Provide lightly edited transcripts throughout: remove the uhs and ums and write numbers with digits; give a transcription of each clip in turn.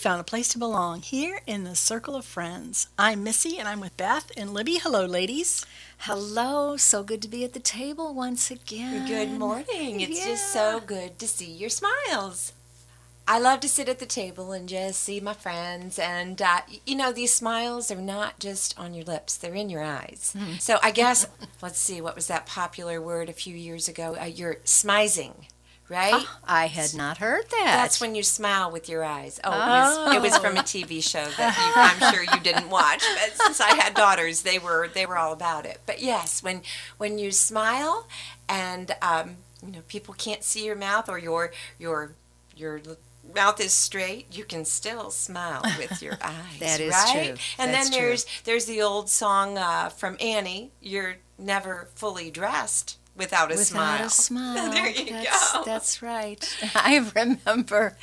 found a place to belong here in the circle of friends. I'm Missy and I'm with Beth and Libby. Hello, ladies. Hello, so good to be at the table once again. Good morning. It's just so good to see your smiles. I love to sit at the table and just see my friends. And, these smiles are not just on your lips, they're in your eyes. So I guess, let's see, what was that popular word a few years ago? You're smizing, right? Oh, I had not heard that. That's when you smile with your eyes. It was from a TV show that I'm sure you didn't watch. But since I had daughters, they were all about it. But yes, when you smile and people can't see your mouth or your mouth is straight, you can still smile with your eyes. That is right? true. And That's then true. there's the old song from Annie, "You're never fully dressed without a smile." Without a smile. There you go. That's right. I remember,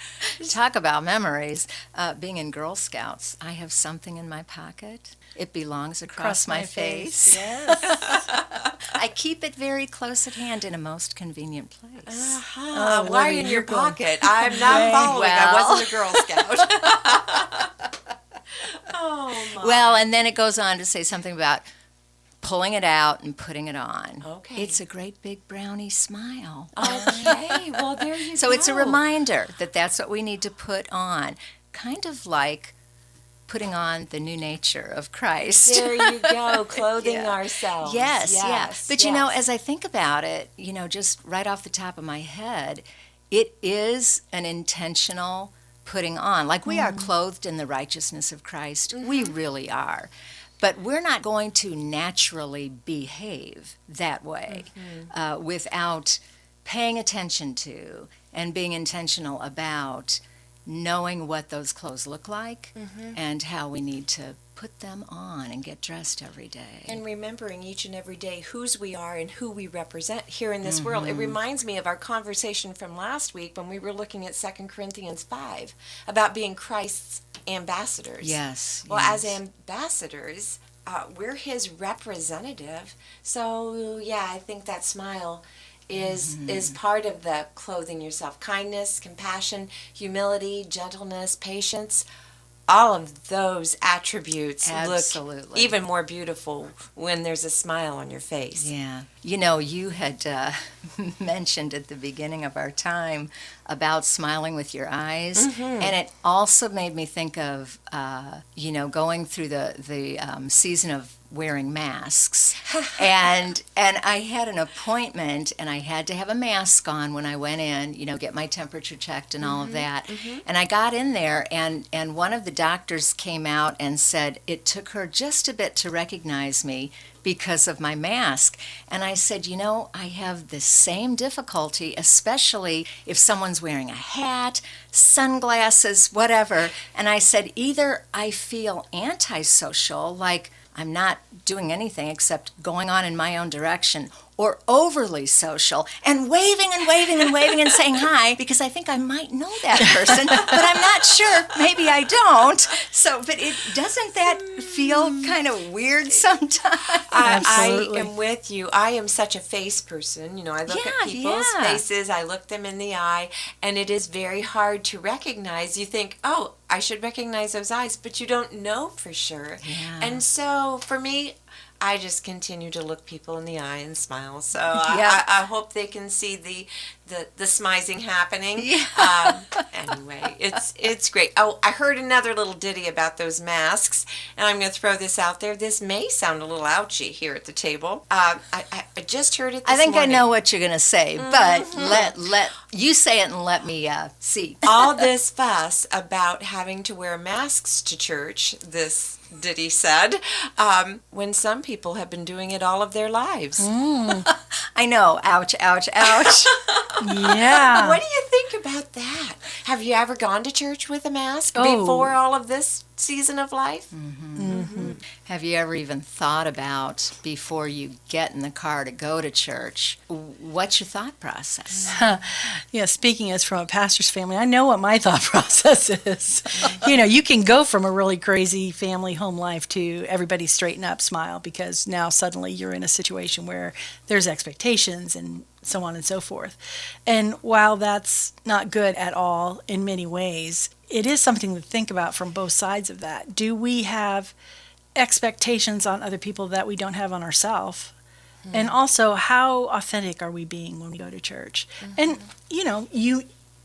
talk about memories, being in Girl Scouts. I have something in my pocket. It belongs across my face. Yes. I keep it very close at hand in a most convenient place. Uh-huh. Why Libby, in you're your going- pocket? I'm not following. I well. wasn't a Girl Scout. Oh, my. Well, and then it goes on to say something about pulling it out and putting it on. Okay. It's a great big brownie smile. Okay, well, there you go. So it's a reminder that that's what we need to put on, kind of like putting on the new nature of Christ. There you go, clothing Yeah. ourselves. Yes, yeah. But you know, yes. as I think about it, just right off the top of my head, it is an intentional putting on. Like we are clothed in the righteousness of Christ. We really are. But we're not going to naturally behave that way without paying attention to and being intentional about knowing what those clothes look like and how we need to put them on and get dressed every day. And remembering each and every day whose we are and who we represent here in this world. It reminds me of our conversation from last week when we were looking at 2 Corinthians 5 about being Christ's ambassadors. Yes. Well, yes. as ambassadors, we're his representative. So, yeah, I think that smile is part of the clothing yourself. Kindness, compassion, humility, gentleness, patience. All of those attributes Absolutely. look even more beautiful when there's a smile on your face. Yeah. You had mentioned at the beginning of our time about smiling with your eyes. And it also made me think of, going through the season of wearing masks. and I had an appointment and I had to have a mask on when I went in, get my temperature checked and all of that. And I got in there and one of the doctors came out and said it took her just a bit to recognize me because of my mask. And I said, I have the same difficulty, especially if someone's wearing a hat, sunglasses, whatever. And I said, either I feel antisocial, like I'm not doing anything except going on in my own direction, or overly social and waving and waving and waving and saying hi because I think I might know that person, but I'm not sure. Maybe I don't. So, but doesn't that feel kind of weird sometimes? I Absolutely. am with you. I am such a face person. I look at people's faces, I look them in the eye, and it is very hard to recognize. You think, oh, I should recognize those eyes, but you don't know for sure. Yeah. And so for me, I just continue to look people in the eye and smile. So Yeah. I hope they can see the smizing happening. Yeah. Anyway, it's great. Oh, I heard another little ditty about those masks, and I'm going to throw this out there. This may sound a little ouchy here at the table. I just heard it this I think morning. I know what you're going to say, but let you say it and let me see. All this fuss about having to wear masks to church, this ditty said, when some people have been doing it all of their lives. I know. Ouch, ouch, ouch. Yeah. What do you think about that? Have you ever gone to church with a mask Oh. before all of this season of life? Have you ever even thought about, before you get in the car to go to church, what's your thought process? Yeah, speaking as from a pastor's family, I know what my thought process is. You can go from a really crazy family home life to everybody straighten up, smile, because now suddenly you're in a situation where there's expectations and so on and so forth. And while that's not good at all in many ways, it is something to think about from both sides of that. Do we have expectations on other people that we don't have on ourselves? And also, how authentic are we being when we go to church? And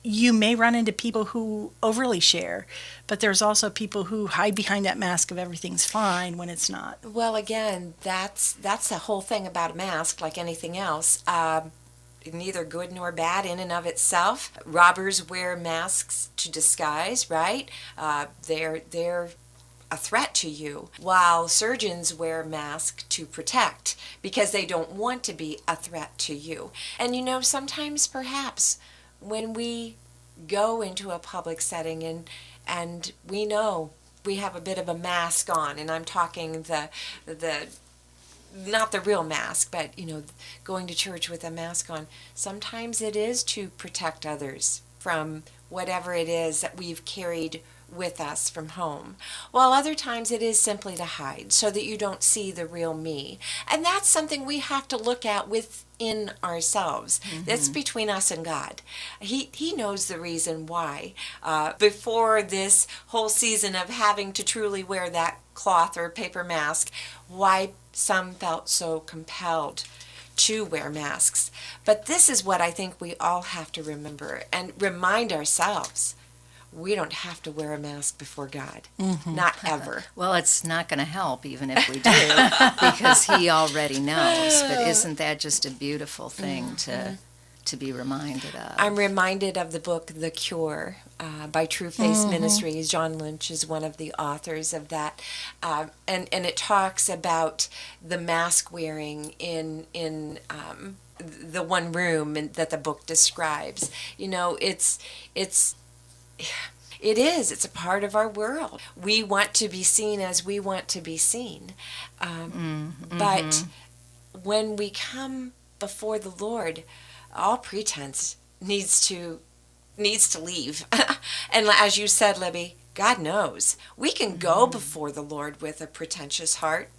you may run into people who overly share, but there's also people who hide behind that mask of everything's fine when it's not. Well, again, that's the whole thing about a mask, like anything else. Neither good nor bad in and of itself. Robbers wear masks to disguise, right? They're a threat to you, while surgeons wear masks to protect because they don't want to be a threat to you. And sometimes perhaps when we go into a public setting and we know we have a bit of a mask on, and I'm talking the not the real mask, but going to church with a mask on, sometimes it is to protect others from whatever it is that we've carried with us from home, while other times it is simply to hide so that you don't see the real me. And that's something we have to look at within ourselves. That's between us and God. He knows the reason why. Before this whole season of having to truly wear that cloth or paper mask, why some felt so compelled to wear masks. But this is what I think we all have to remember and remind ourselves. We don't have to wear a mask before God. Not ever. Well, it's not going to help even if we do, because he already knows. But isn't that just a beautiful thing to be reminded of? I'm reminded of the book The Cure by True Faith Ministries. John Lynch is one of the authors of that. And it talks about the mask wearing in the one room that the book describes. It's a part of our world. We want to be seen as we want to be seen. But when we come before the Lord, all pretense needs to leave. And as you said, Libby, God knows. We can go before the Lord with a pretentious heart.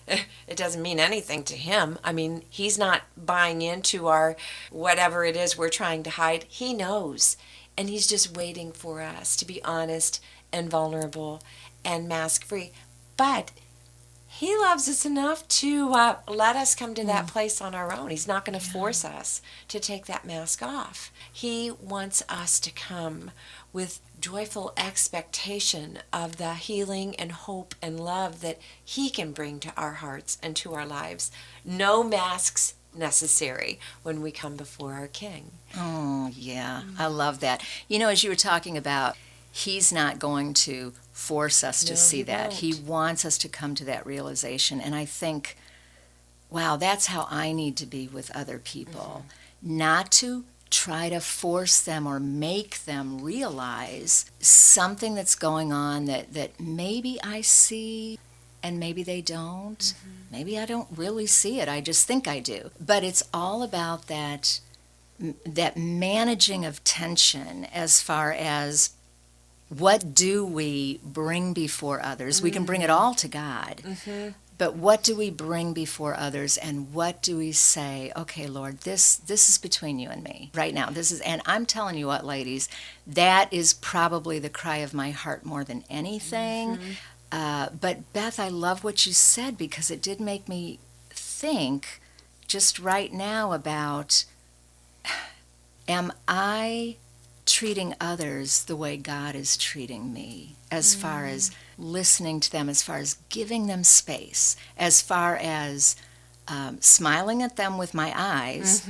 It doesn't mean anything to him. I mean, he's not buying into our whatever it is we're trying to hide. He knows. And he's just waiting for us to be honest and vulnerable and mask-free. But he loves us enough to let us come to that place on our own. He's not going to force us to take that mask off. He wants us to come with joyful expectation of the healing and hope and love that he can bring to our hearts and to our lives. No masks necessary when we come before our King. Oh, yeah. I love that. As you were talking about, he's not going to force us to see that. He wants us to come to that realization. And I think, wow, that's how I need to be with other people. Not to try to force them or make them realize something that's going on that maybe I see and maybe they don't. Maybe I don't really see it. I just think I do. But it's all about that managing of tension as far as what do we bring before others. We can bring it all to God. But what do we bring before others, and what do we say, okay, Lord, this is between you and me right now. And I'm telling you what, ladies, that is probably the cry of my heart more than anything. But Beth, I love what you said, because it did make me think just right now about, am I treating others the way God is treating me, as far as listening to them, as far as giving them space, as far as smiling at them with my eyes,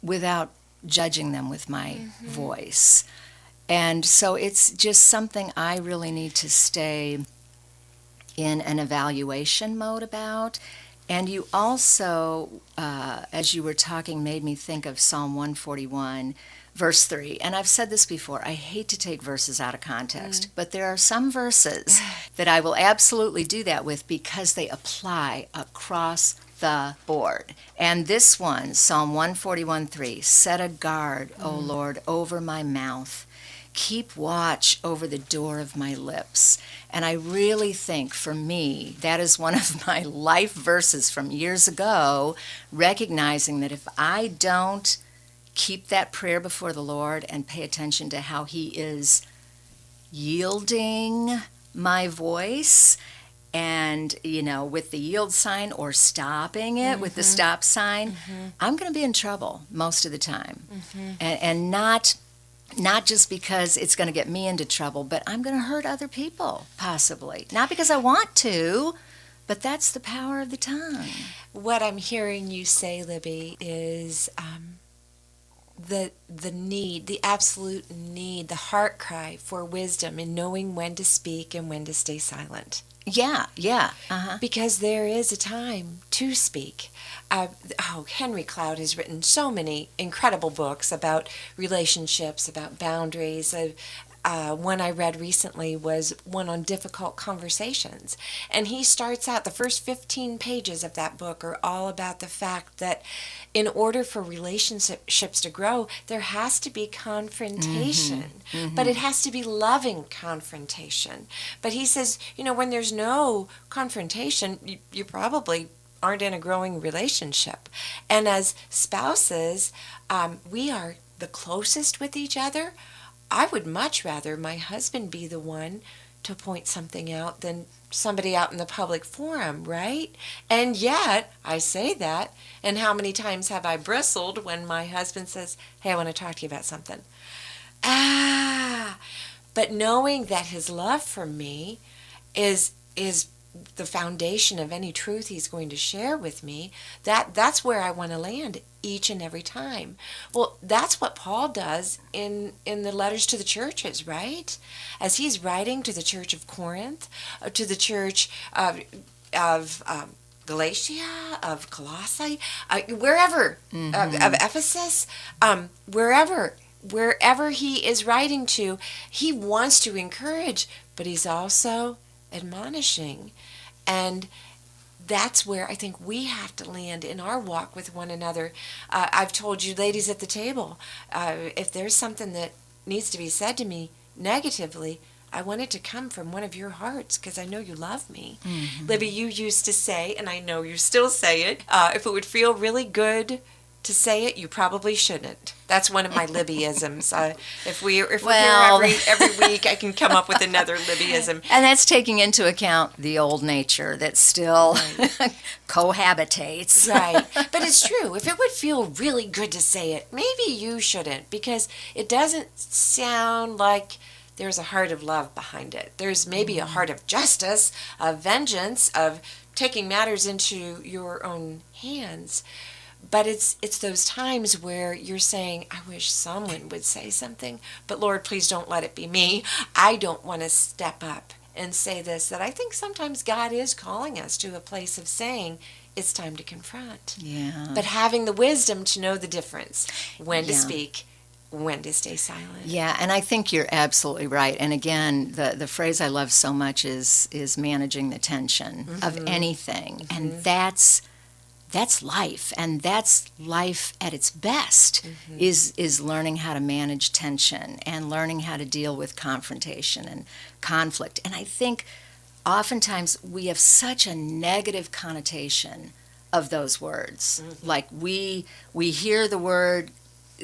without judging them with my voice. And so it's just something I really need to stay in an evaluation mode about. And you also, as you were talking, made me think of Psalm 141, verse 3. And I've said this before, I hate to take verses out of context, but there are some verses that I will absolutely do that with, because they apply across the board. And this one, Psalm 141, 3, set a guard, O Lord, over my mouth. keep watch over the door of my lips. And I really think for me, that is one of my life verses from years ago, recognizing that if I don't keep that prayer before the Lord and pay attention to how He is yielding my voice, and, with the yield sign or stopping it with the stop sign, I'm going to be in trouble most of the time. And not just because it's going to get me into trouble, but I'm going to hurt other people, possibly. Not because I want to, but that's the power of the tongue. What I'm hearing you say, Libby, is the need, the absolute need, the heart cry for wisdom in knowing when to speak and when to stay silent. Yeah. Uh-huh. Because there is a time to speak. Henry Cloud has written so many incredible books about relationships, about boundaries. One I read recently was one on difficult conversations. And he starts out, the first 15 pages of that book are all about the fact that in order for relationships to grow, there has to be confrontation. But it has to be loving confrontation. But he says, when there's no confrontation, you probably aren't in a growing relationship. And as spouses, we are the closest with each other. I would much rather my husband be the one to point something out than somebody out in the public forum, right? And yet, I say that, and how many times have I bristled when my husband says, "Hey, I want to talk to you about something." But knowing that his love for me is the foundation of any truth he's going to share with me, that's where I want to land each and every time. Well, that's what Paul does in the letters to the churches, right? As he's writing to the church of Corinth, to the church of Galatia, of Colossae, wherever, of Ephesus, wherever he is writing to, he wants to encourage, but he's also admonishing. And that's where I think we have to land in our walk with one another. I've told you ladies at the table, if there's something that needs to be said to me negatively, I want it to come from one of your hearts because I know you love me. Libby, you used to say, and I know you still say it, if it would feel really good to say it, you probably shouldn't. That's one of my Libbyisms. If we're here every week, I can come up with another Libbyism. And that's taking into account the old nature that still cohabitates. Right. But it's true. If it would feel really good to say it, maybe you shouldn't, because it doesn't sound like there's a heart of love behind it. There's maybe a heart of justice, of vengeance, of taking matters into your own hands. But it's those times where you're saying, I wish someone would say something, but Lord, please don't let it be me. I don't want to step up and say this, that I think sometimes God is calling us to a place of saying, it's time to confront. Yeah. But having the wisdom to know the difference, when to speak, when to stay silent. Yeah, and I think you're absolutely right. And again, the phrase I love so much is managing the tension of anything. And that's life, and that's life at its best, is learning how to manage tension and learning how to deal with confrontation and conflict. And I think oftentimes we have such a negative connotation of those words. Like we hear the word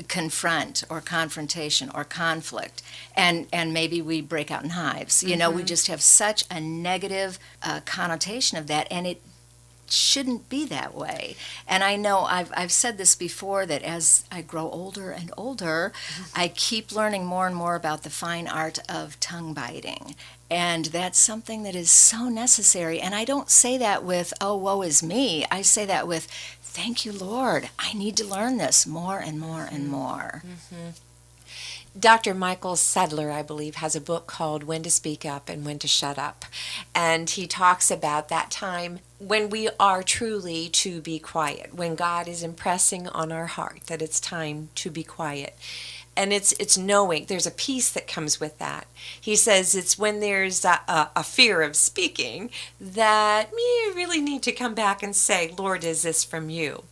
confront or confrontation or conflict, and maybe we break out in hives. We just have such a negative connotation of that, and it shouldn't be that way. And I know I've said this before, that as I grow older and older, I keep learning more and more about the fine art of tongue biting. And that's something that is so necessary. And I don't say that with, oh, woe is me. I say that with, thank you, Lord. I need to learn this more and more and more. Dr. Michael Sedler, I believe, has a book called When to Speak Up and When to Shut Up. And he talks about that time when we are truly to be quiet, when God is impressing on our heart that it's time to be quiet. And it's knowing, there's a peace that comes with that. He says it's when there's a fear of speaking that you really need to come back and say, Lord, is this from you?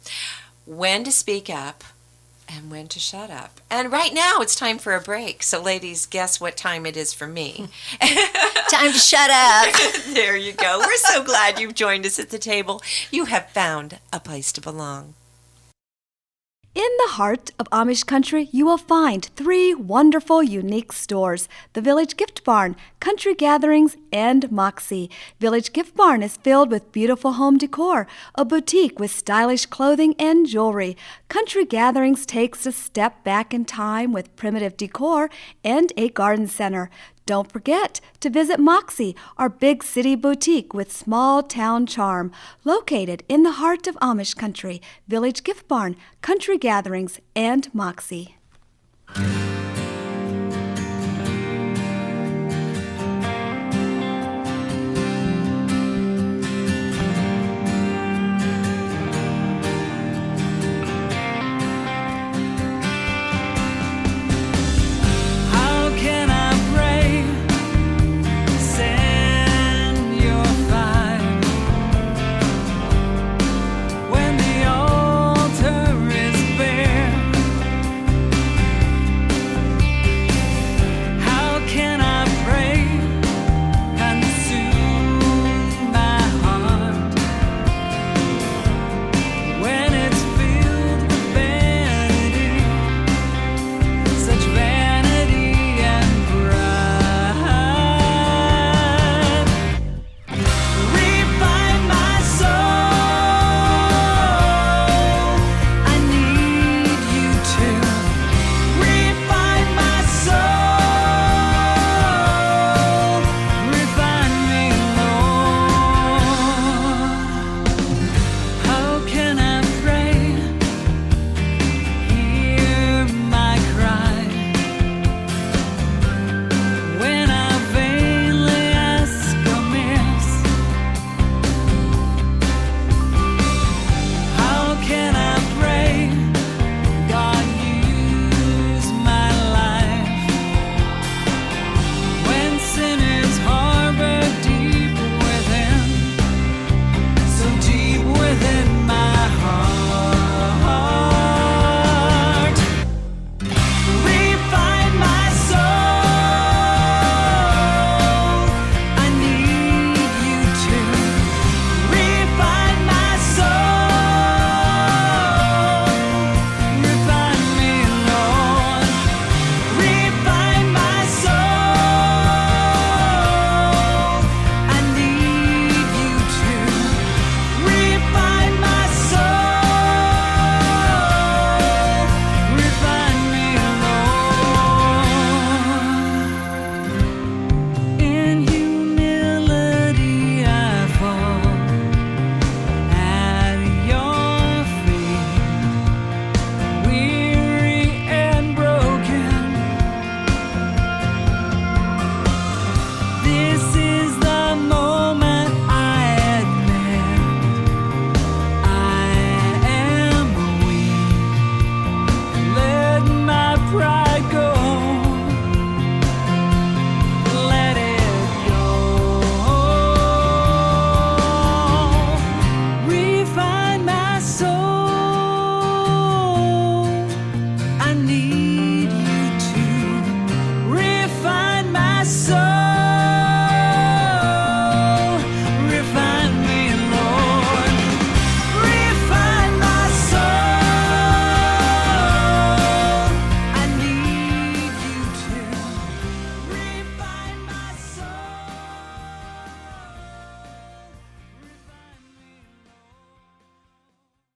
When to speak up and when to shut up. And right now it's time for a break. So ladies, guess what time it is for me? Time to shut up. There you go. We're so glad you've joined us at the table. You have found a place to belong. In the heart of Amish country, you will find 3 wonderful, unique stores: the Village Gift Barn, Country Gatherings, and Moxie. Village Gift Barn is filled with beautiful home decor, a boutique with stylish clothing and jewelry. Country Gatherings takes a step back in time with primitive decor and a garden center. Don't forget to visit Moxie, our big city boutique with small town charm, located in the heart of Amish country. Village Gift Barn, Country Gatherings, and Moxie.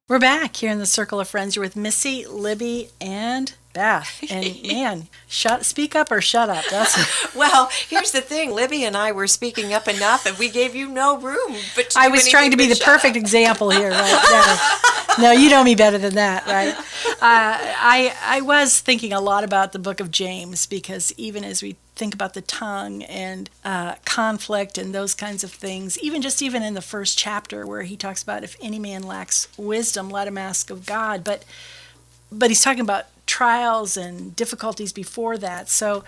We're back here in the Circle of Friends. You're with Missy, Libby, and Beth. And man, speak up or shut up. That's Well, here's the thing. Libby and I were speaking up enough, and we gave you no room. But I was trying to be the perfect example here, right? No, you know me better than that, right? I was thinking a lot about the book of James, because even as we think about the tongue and conflict and those kinds of things, even in the first chapter where he talks about if any man lacks wisdom, let him ask of God. But he's talking about trials and difficulties before that. So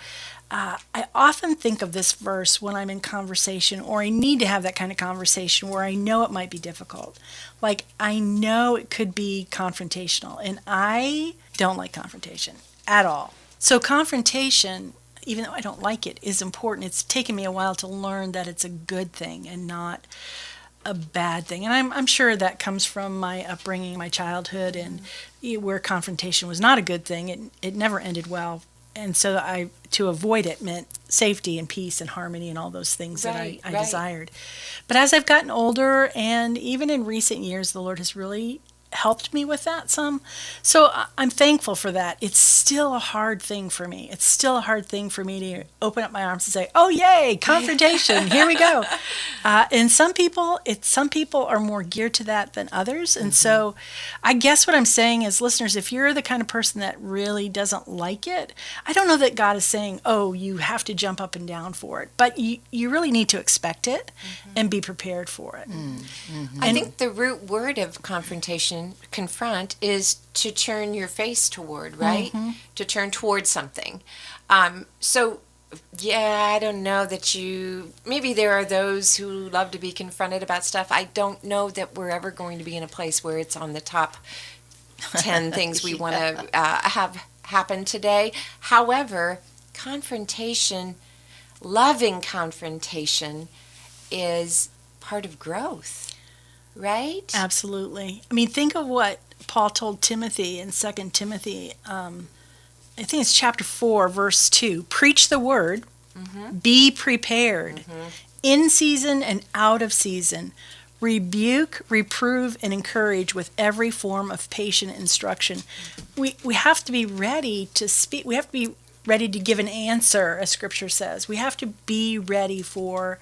I often think of this verse when I'm in conversation, or I need to have that kind of conversation where I know it might be difficult. Like, I know it could be confrontational, and I don't like confrontation at all. So confrontation, even though I don't like it, is important. It's taken me a while to learn that it's a good thing and not a bad thing. And I'm sure that comes from my upbringing, my childhood, and where confrontation was not a good thing. It never ended well. And so to avoid it meant safety and peace and harmony and all those things that I desired. But as I've gotten older, and even in recent years, the Lord has really helped me with that some. So I'm thankful for that. It's still a hard thing for me. It's still a hard thing for me to open up my arms and say, "Oh, yay, confrontation! Here we go." And some people are more geared to that than others. And so, I guess what I'm saying is, listeners, if you're the kind of person that really doesn't like it, I don't know that God is saying, "Oh, you have to jump up and down for it," but you really need to expect it and be prepared for it. I think the root word of confrontation, confront, is to turn your face toward, right? To turn towards something. So, yeah, I don't know that maybe there are those who love to be confronted about stuff. I don't know that we're ever going to be in a place where it's on the top 10 things we want to have happen today. However, loving confrontation is part of growth, right? Absolutely. I mean, think of what Paul told Timothy in 2 Timothy. I think it's chapter 4, verse 2. Preach the word, be prepared, in season and out of season. Rebuke, reprove, and encourage with every form of patient instruction. We have to be ready to speak. We have to be ready to give an answer, as Scripture says. We have to be ready for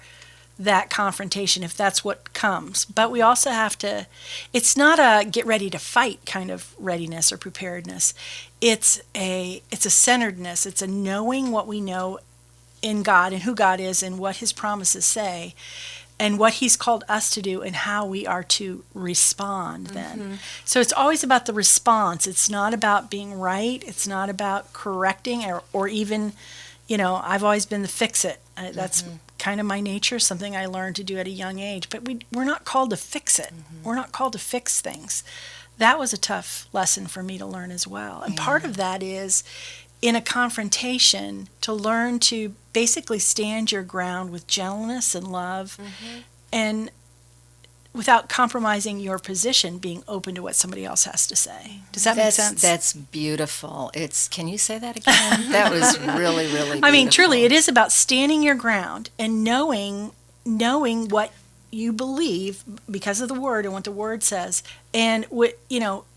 that confrontation if that's what comes. But we also have to, it's not a get ready to fight kind of readiness or preparedness. It's a centeredness. It's a knowing what we know in God and who God is and what his promises say and what he's called us to do and how we are to respond then. So it's always about the response. It's not about being right. It's not about correcting or even, I've always been the fix it. That's kind of my nature, something I learned to do at a young age. But we're not called to fix it. We're not called to fix things. That was a tough lesson for me to learn as well. And part of that is in a confrontation to learn to basically stand your ground with gentleness and love and without compromising your position, being open to what somebody else has to say. Does that make sense? That's beautiful. Can you say that again? That was really, really beautiful. I mean, truly, it is about standing your ground and knowing what you believe because of the word and what the word says. And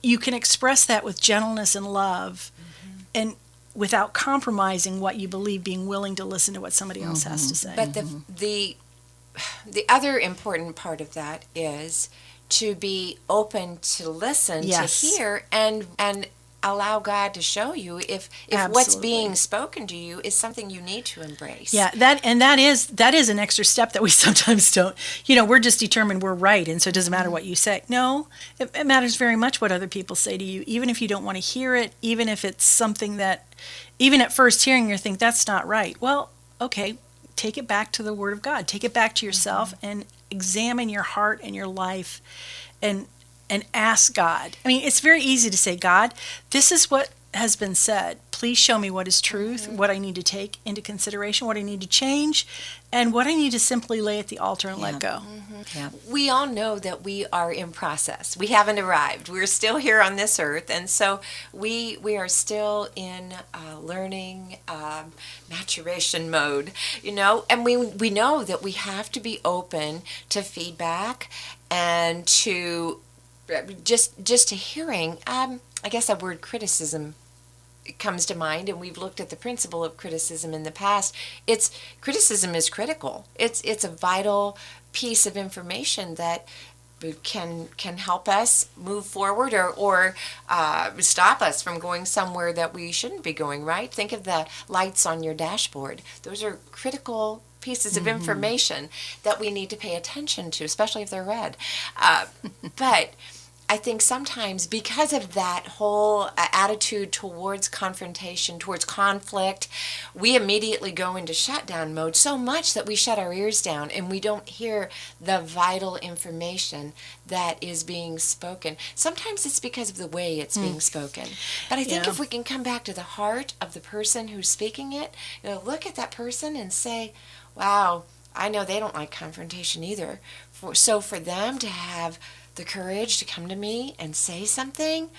you can express that with gentleness and love and without compromising what you believe, being willing to listen to what somebody else has to say. But the other important part of that is to be open to listen, to hear, and allow God to show you if what's being spoken to you is something you need to embrace. Yeah, that is an extra step that we sometimes don't. We're just determined we're right, and so it doesn't matter what you say. No, it matters very much what other people say to you, even if you don't want to hear it, even if it's something that, even at first hearing, you think that's not right. Well, okay, take it back to the Word of God. Take it back to yourself and examine your heart and your life and ask God. I mean, it's very easy to say, God, this is what has been said. Please show me what is truth, what I need to take into consideration, what I need to change, and what I need to simply lay at the altar and let go. Yeah. We all know that we are in process. We haven't arrived. We're still here on this earth, and so we are still in learning maturation mode, and we know that we have to be open to feedback and to just to hearing. I guess that word criticism comes to mind, and we've looked at the principle of criticism in the past. Criticism is critical. It's a vital piece of information that can help us move forward or stop us from going somewhere that we shouldn't be going, right? Think of the lights on your dashboard. Those are critical pieces of information that we need to pay attention to, especially if they're red. But I think sometimes because of that whole attitude towards confrontation, towards conflict, we immediately go into shutdown mode so much that we shut our ears down and we don't hear the vital information that is being spoken. Sometimes it's because of the way it's being spoken. But I think Yeah. if we can come back to the heart of the person who's speaking it, look at that person and say, wow, I know they don't like confrontation either. So for them to have the courage to come to me and say something,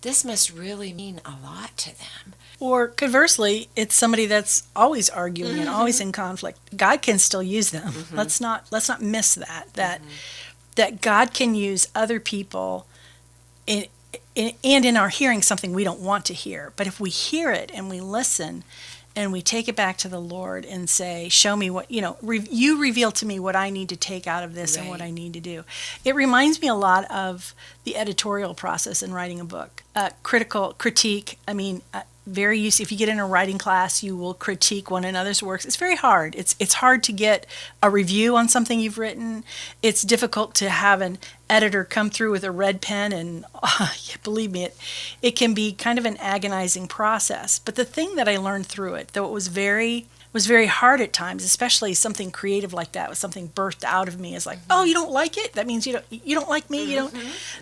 this must really mean a lot to them. Or conversely, it's somebody that's always arguing and always in conflict. God can still use them. Let's not miss that God can use other people and in our hearing something we don't want to hear. But if we hear it and we listen and we take it back to the Lord and say, show me what, you reveal to me what I need to take out of this and what I need to do. It reminds me a lot of the editorial process in writing a book. Critique, very useful. If you get in a writing class, you will critique one another's works. It's very hard. It's hard to get a review on something you've written. It's difficult to have an editor come through with a red pen, and believe me, it can be kind of an agonizing process. But the thing that I learned through it, though it was very hard at times, especially something creative like that, was something birthed out of me, is like, oh, you don't like it? That means you don't like me. You don't.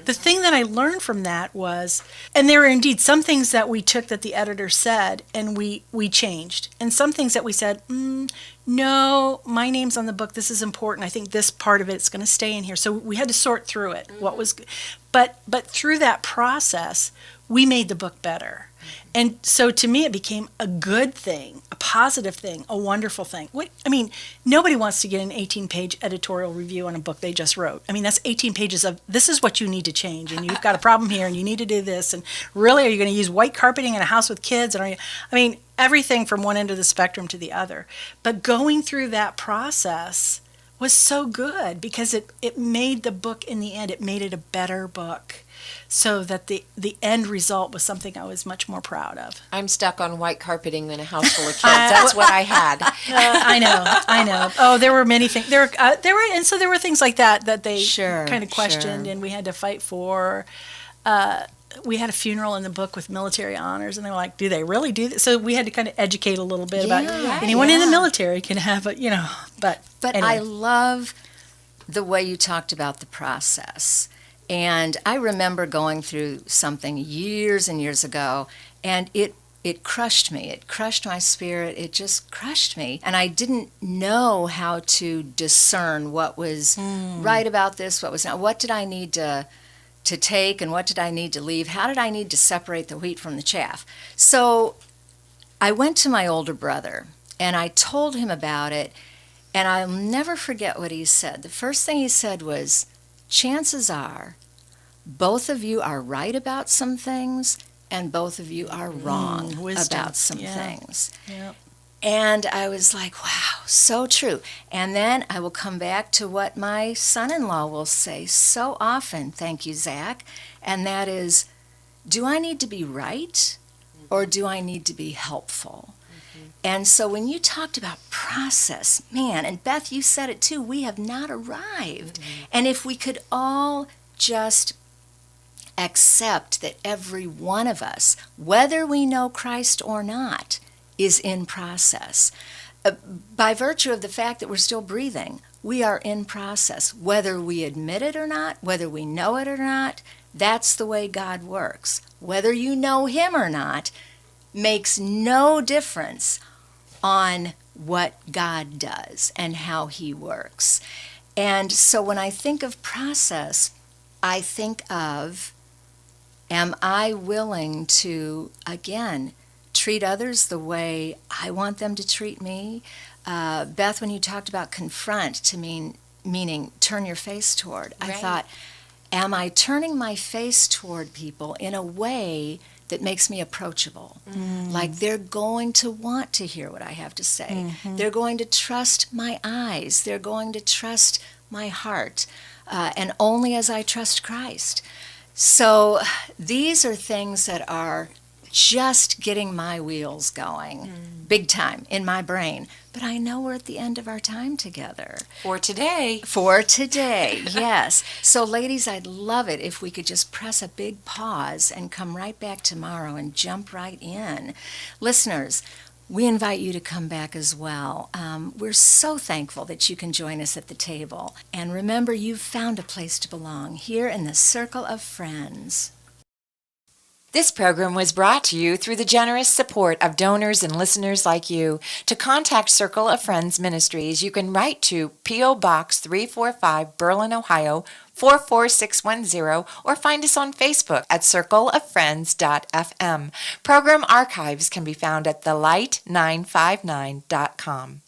The thing that I learned from that was, and there were indeed some things that we took that the editor said and we changed, and some things that we said, no, my name's on the book. This is important. I think this part of it's going to stay in here. So we had to sort through it. What was, but through that process, we made the book better. And so to me, it became a good thing, a positive thing, a wonderful thing. Nobody wants to get an 18-page editorial review on a book they just wrote. That's 18 pages of, this is what you need to change, and you've got a problem here, and you need to do this, and really, are you going to use white carpeting in a house with kids? And everything from one end of the spectrum to the other. But going through that process was so good because it made the book, in the end, it made it a better book. So that the end result was something I was much more proud of. I'm stuck on white carpeting than a house full of kids. That's what I had. I know. Oh, there were many things. There were things like that they kind of questioned, and we had to fight for. We had a funeral in the book with military honors, and they were like, "Do they really do this?" So we had to kind of educate a little bit about anyone in the military can have a, But anyway. I love the way you talked about the process. And I remember going through something years and years ago, and it crushed me. It crushed my spirit. It just crushed me. And I didn't know how to discern what was right about this, what was not. What did I need to take, and what did I need to leave? How did I need to separate the wheat from the chaff? So I went to my older brother, and I told him about it, and I'll never forget what he said. The first thing he said was, chances are both of you are right about some things and both of you are wrong about some things. Yep. And I was like, wow, so true. And then I will come back to what my son-in-law will say so often, thank you, Zach, and that is, do I need to be right or do I need to be helpful? And so when you talked about process, man, and Beth, you said it too, we have not arrived. And if we could all just accept that every one of us, whether we know Christ or not, is in process. By virtue of the fact that we're still breathing, we are in process. Whether we admit it or not, whether we know it or not, that's the way God works. Whether you know Him or not makes no difference on what God does and how He works. And so when I think of process, I think of, am I willing to, again, treat others the way I want them to treat me? Beth, when you talked about confront to meaning turn your face toward, I thought, am I turning my face toward people in a way that makes me approachable? Like they're going to want to hear what I have to say. They're going to trust my eyes. They're going to trust my heart. And only as I trust Christ. So these are things that are just getting my wheels going, big time in my brain. But I know we're at the end of our time together. For today. For today, yes. So, ladies, I'd love it if we could just press a big pause and come right back tomorrow and jump right in. Listeners, we invite you to come back as well. We're so thankful that you can join us at the table. And remember, you've found a place to belong here in the Circle of Friends. This program was brought to you through the generous support of donors and listeners like you. To contact Circle of Friends Ministries, you can write to P.O. Box 345, Berlin, Ohio, 44610, or find us on Facebook at circleoffriends.fm. Program archives can be found at thelight959.com.